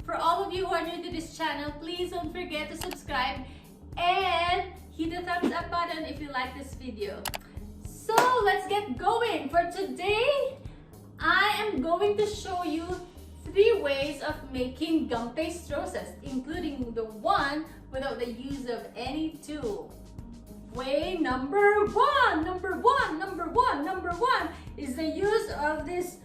For all of you who are new to this channel, please don't forget to subscribe and hit the thumbs up button if you like this video. So let's get going. For today, I am going to show you 3 ways of making gumpaste roses, including the one without the use of any tool. Way number one is the use of this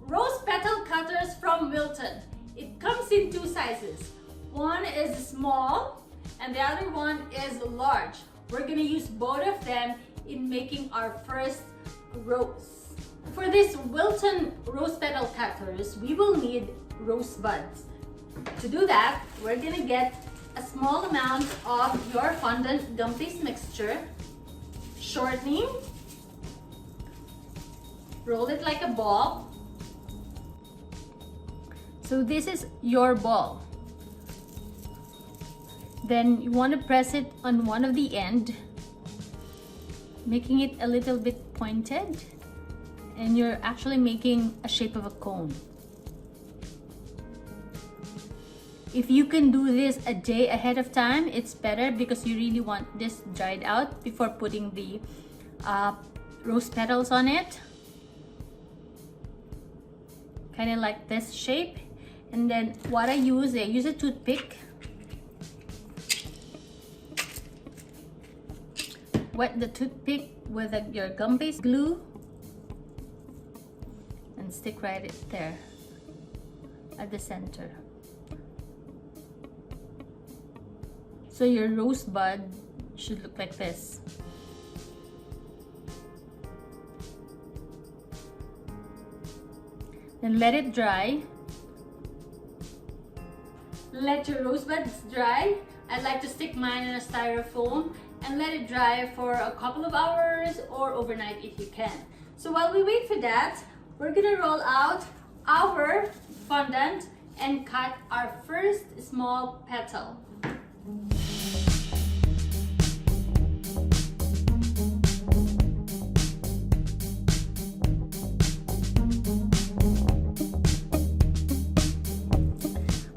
rose petal cutters from Wilton. It comes in 2 sizes. One is small and the other one is large. We're gonna use both of them in making our first rose. For this Wilton rose petal cutters, we will need rose buds. To do that, we're gonna get a small amount of your fondant gumpaste mixture, shortening, roll it like a ball. So this is your ball. Then you want to press it on one of the end, making it a little bit pointed, and you're actually making a shape of a cone. If you can do this a day ahead of time, it's better because you really want this dried out before putting the rose petals on it. Kind of like this shape. And then what I use a toothpick. Wet the toothpick with your gumpaste glue and stick right there at the center. So your rose bud should look like this. Then let it dry. Let your rose buds dry. I like to stick mine in a styrofoam and let it dry for a couple of hours or overnight if you can. So while we wait for that, we're gonna roll out our fondant and cut our first small petal.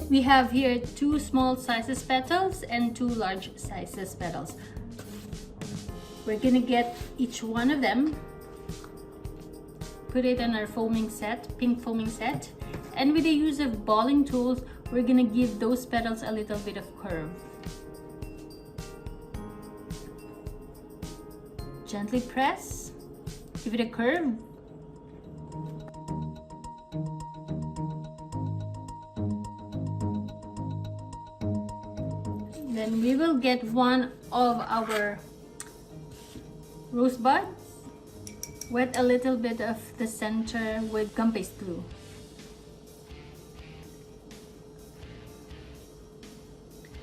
We have here 2 small sizes petals and 2 large sizes petals. We're gonna get each one of them, put it on our foaming set, pink foaming set, and with the use of balling tools, we're gonna give those petals a little bit of curve. Gently press, give it a curve. Then we will get one of our rose buds, wet a little bit of the center with gumpaste glue.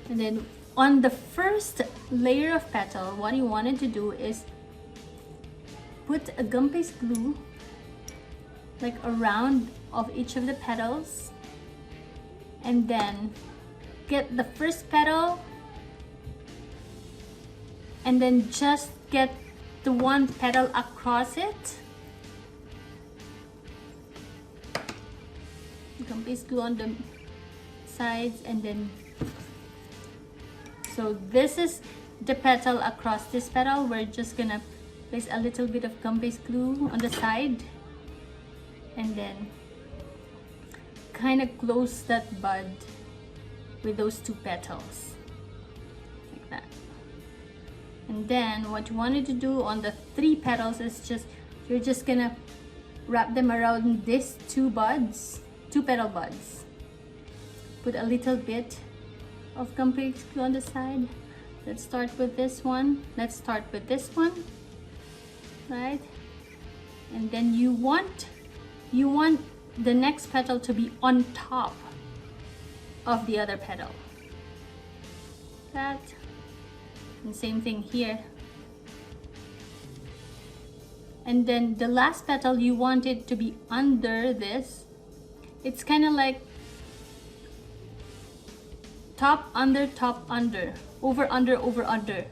And then on the first layer of petal, what you wanted to do is put a gumpaste glue like around of each of the petals, and then get the first petal and then just get the one petal across it. Gumpaste glue on the sides, and then so this is the petal across this petal. We're just gonna place a little bit of gumpaste glue on the side and then kind of close that bud with those 2 petals like that. And then what you wanted to do on the 3 petals is you're just gonna wrap them around these 2 buds, 2 petal buds. Put a little bit of gumpaste glue on the side. Let's start with this one. Right? And then you want the next petal to be on top of the other petal. That. And same thing here. And then the last petal, you want it to be under this. It's kind of like top, under, over, under.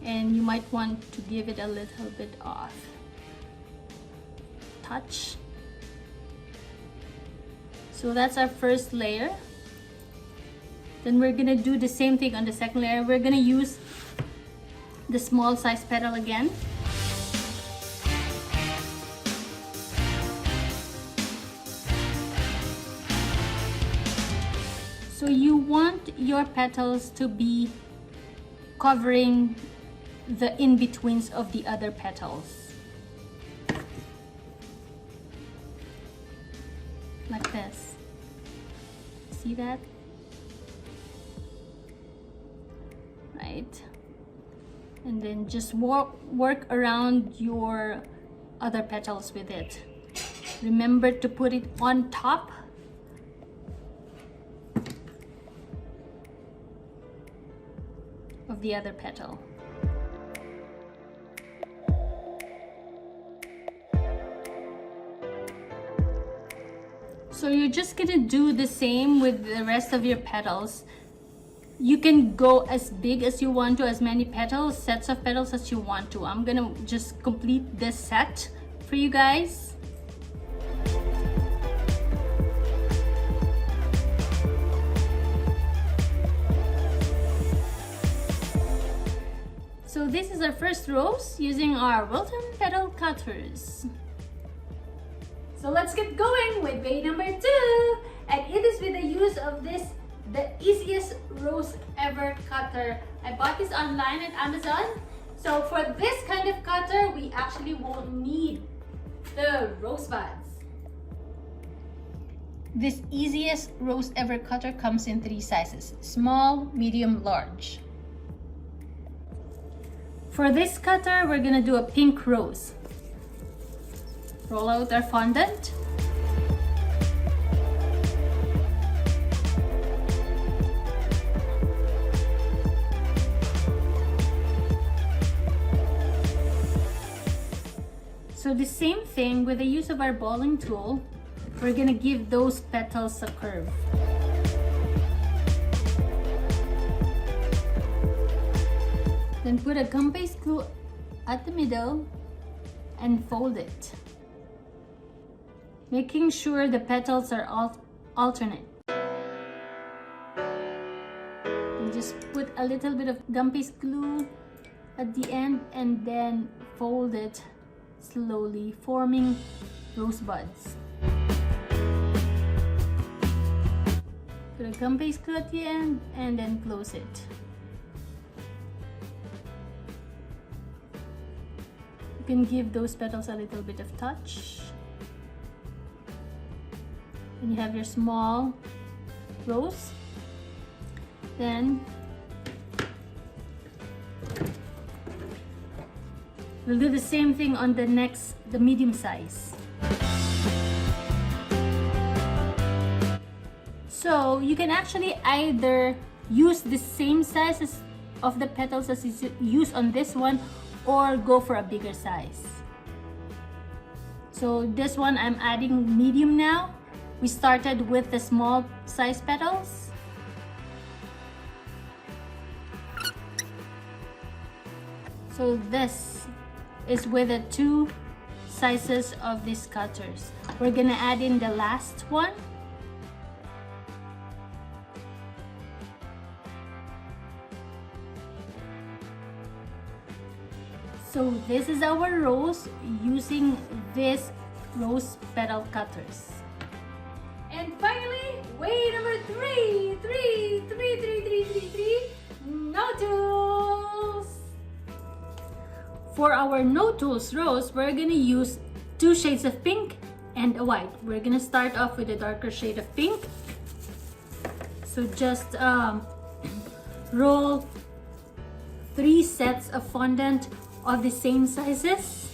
And you might want to give it a little bit of touch. So that's our first layer. Then we're gonna do the same thing on the second layer. We're gonna use the small size petal again. So you want your petals to be covering the in-betweens of the other petals. Like this. See that? Right. And then just work around your other petals with it. Remember to put it on top of the other petal. So you're just gonna do the same with the rest of your petals. You can go as big as you want to, as many petals, sets of petals as you want to. I'm gonna just complete this set for you guys. So this is our first rose using our Wilton petal cutters. So let's get going with way number 2. And it is with the use of this, the easiest rose ever cutter. I bought this online at Amazon. So for this kind of cutter, we actually won't need the rose buds. This easiest rose ever cutter comes in 3 sizes: small, medium, large. For this cutter, we're gonna do a pink rose. Roll out our fondant. So the same thing with the use of our balling tool, we're gonna give those petals a curve. Then put a gumpaste glue at the middle and fold it, making sure the petals are alternate. And just put a little bit of gumpaste glue at the end and then fold it slowly, forming rose buds. Put a gumpaste glue at the end and then close it. You can give those petals a little bit of touch. And you have your small rose. Then we'll do the same thing on the next, the medium size. So you can actually either use the same size of the petals as is used on this one, or go for a bigger size. So this one I'm adding medium now. We started with the small size petals. So this is with the 2 sizes of these cutters. We're gonna add in the last one. So this is our rose using this rose petal cutters. And finally, way number 3, no tools. For our no tools rose, we're gonna use 2 shades of pink and a white. We're gonna start off with a darker shade of pink. So just roll 3 sets of fondant of the same sizes.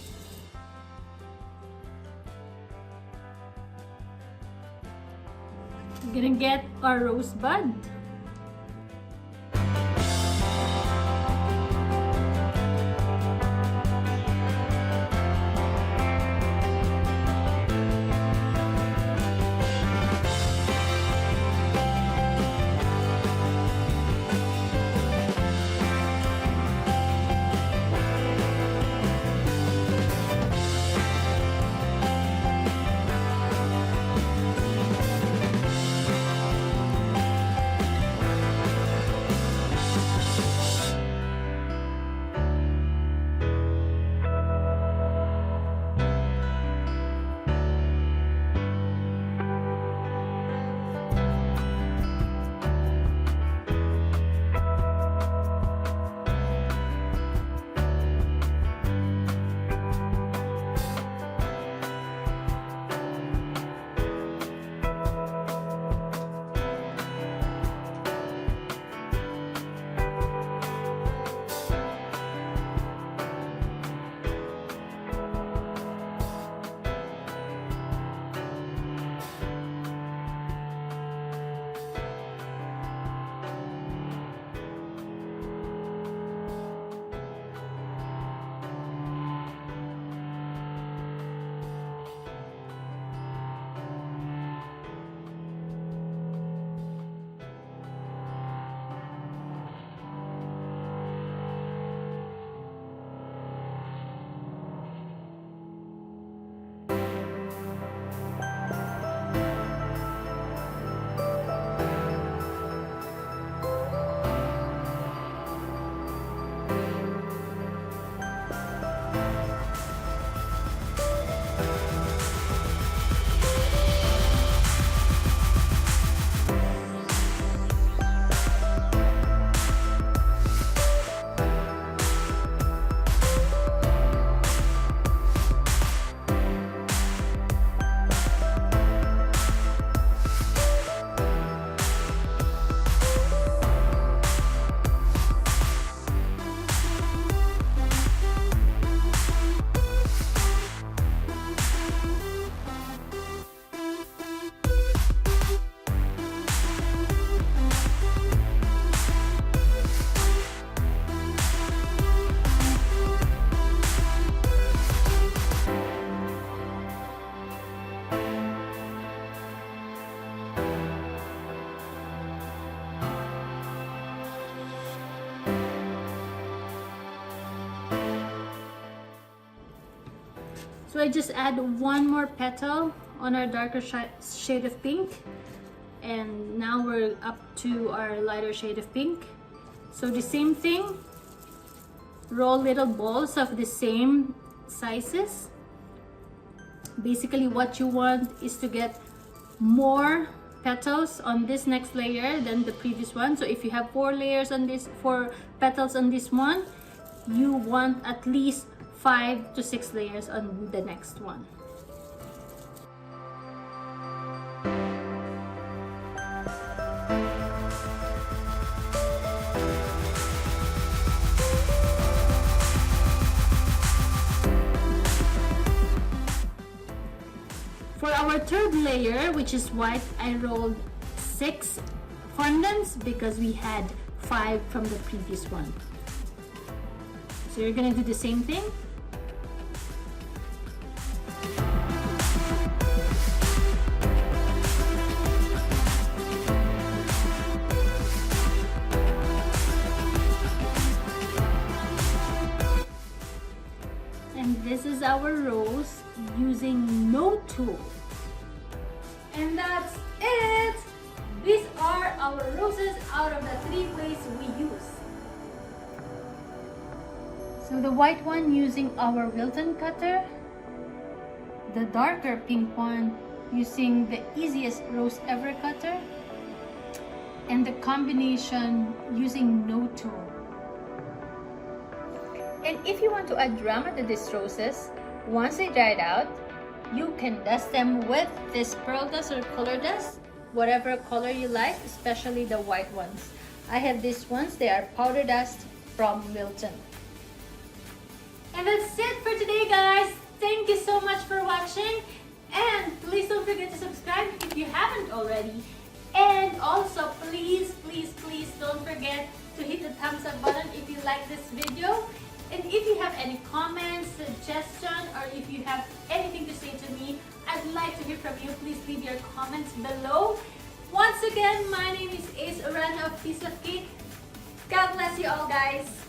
We're gonna get our rosebud. So I just add one more petal on our darker shade of pink, and now we're up to our lighter shade of pink. So the same thing, roll little balls of the same sizes. Basically what you want is to get more petals on this next layer than the previous one. So if you have 4 layers on this, 4 petals on this one, you want at least 5 to 6 layers on the next one. For our third layer, which is white, I rolled 6 fondants because we had 5 from the previous one. So you're gonna do the same thing. And this is our rose using no tool. And that's it! These are our roses out of the 3 ways we use. So the white one using our Wilton cutter, the darker pink one using the easiest rose ever cutter, and the combination using no tool. And if you want to add drama to these roses, once they dried out, you can dust them with this pearl dust or color dust, whatever color you like, especially the white ones. I have these ones, they are powder dust from Wilton. And that's it for today, guys. Thank you so much for watching, and please don't forget to subscribe if you haven't already. And also please don't forget to hit the thumbs up button if you like this video. And if you have any comments, suggestions, or if you have anything to say to me, I'd like to hear from you. Please leave your comments below. Once again, my name is Ace Orana of Piece of Cake. God bless you all, guys.